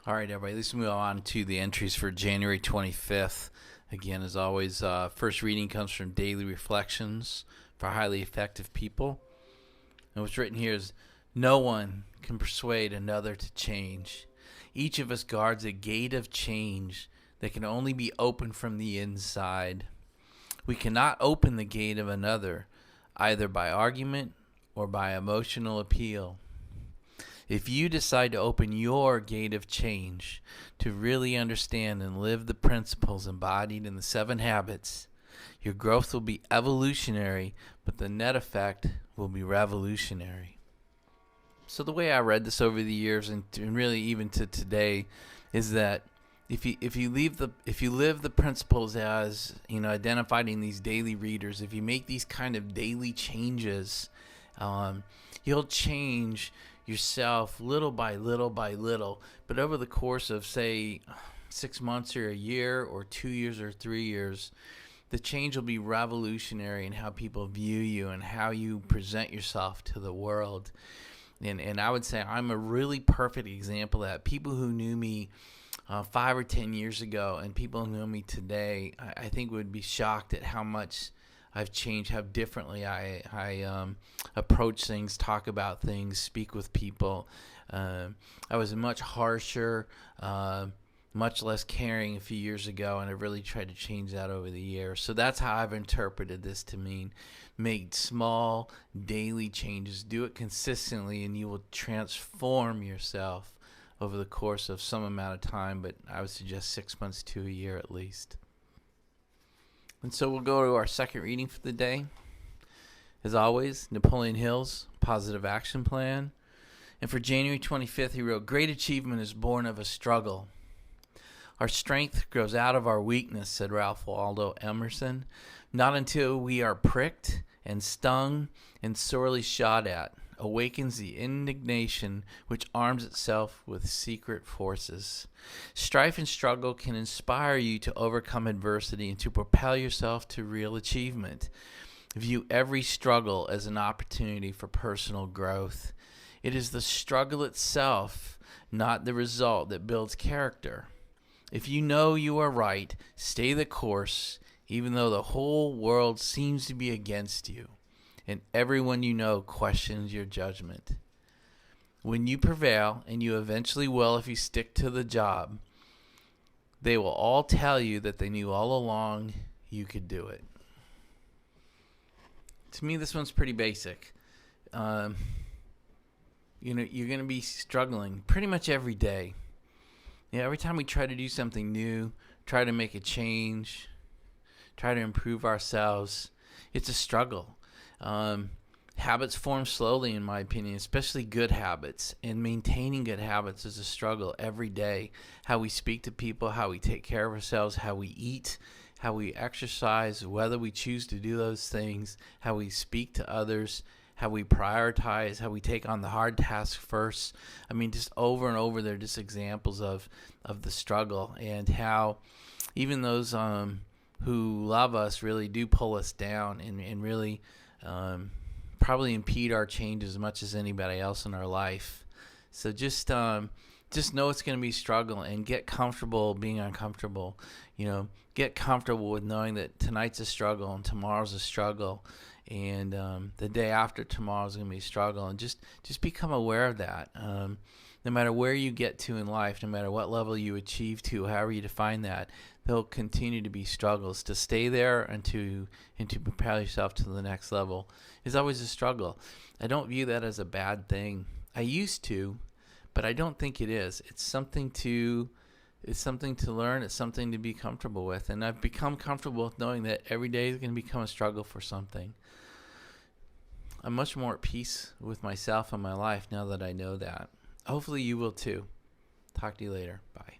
All right, everybody, let's move on to the entries for January 25th. Again, as always, first reading comes from Daily Reflections for Highly Effective People. And what's written here is, no one can persuade another to change. Each of us guards a gate of change that can only be opened from the inside. We cannot open the gate of another, either by argument or by emotional appeal. If you decide to open your gate of change to really understand and live the principles embodied in the 7 habits, your growth will be evolutionary, but the net effect will be revolutionary. So the way I read this over the years, and really even to today, is that if you live the principles as identified in these daily readers, if you make these kind of daily changes, you'll change yourself little by little by little. But over the course of, say, 6 months or a year or 2 years or 3 years, the change will be revolutionary in how people view you and how you present yourself to the world. And I would say I'm a really perfect example of that. People who knew me 5 or 10 years ago and people who know me today, I think would be shocked at how much I've changed, how differently I approach things, talk about things, speak with people. I was much harsher, much less caring a few years ago, and I've really tried to change that over the years. So that's how I've interpreted this to mean make small daily changes, do it consistently, and you will transform yourself over the course of some amount of time, but I would suggest 6 months to a year at least. And so we'll go to our second reading for the day. As always, Napoleon Hill's Positive Action Plan. And for January 25th, he wrote, "Great achievement is born of a struggle. Our strength grows out of our weakness," said Ralph Waldo Emerson. "Not until we are pricked and stung and sorely shot at awakens the indignation which arms itself with secret forces. Strife and struggle can inspire you to overcome adversity and to propel yourself to real achievement. View every struggle as an opportunity for personal growth. It is the struggle itself, not the result, that builds character. If you know you are right, stay the course, even though the whole world seems to be against you and everyone you know questions your judgment. When you prevail, and you eventually will if you stick to the job, they will all tell you that they knew all along you could do it." To me, this one's pretty basic. You're going to be struggling pretty much every day. Every time we try to do something new, try to make a change, try to improve ourselves, it's a struggle. Habits form slowly, in my opinion, especially good habits. And maintaining good habits is a struggle every day. How we speak to people, how we take care of ourselves, how we eat, how we exercise, whether we choose to do those things, how we speak to others, how we prioritize, how we take on the hard task first. I mean, just over and over, they're just examples of the struggle, and how even those who love us really do pull us down and really probably impede our change as much as anybody else in our life. So just know it's going to be a struggle, and get comfortable being uncomfortable. Get comfortable with knowing that tonight's a struggle and tomorrow's a struggle, and the day after tomorrow is going to be a struggle, and just become aware of that. No matter where you get to in life, no matter what level you achieve to, however you define that, there'll continue to be struggles. To stay there and to propel yourself to the next level is always a struggle. I don't view that as a bad thing. I used to, but I don't think it is. It's something to learn. It's something to be comfortable with. And I've become comfortable with knowing that every day is going to become a struggle for something. I'm much more at peace with myself and my life now that I know that. Hopefully you will too. Talk to you later. Bye.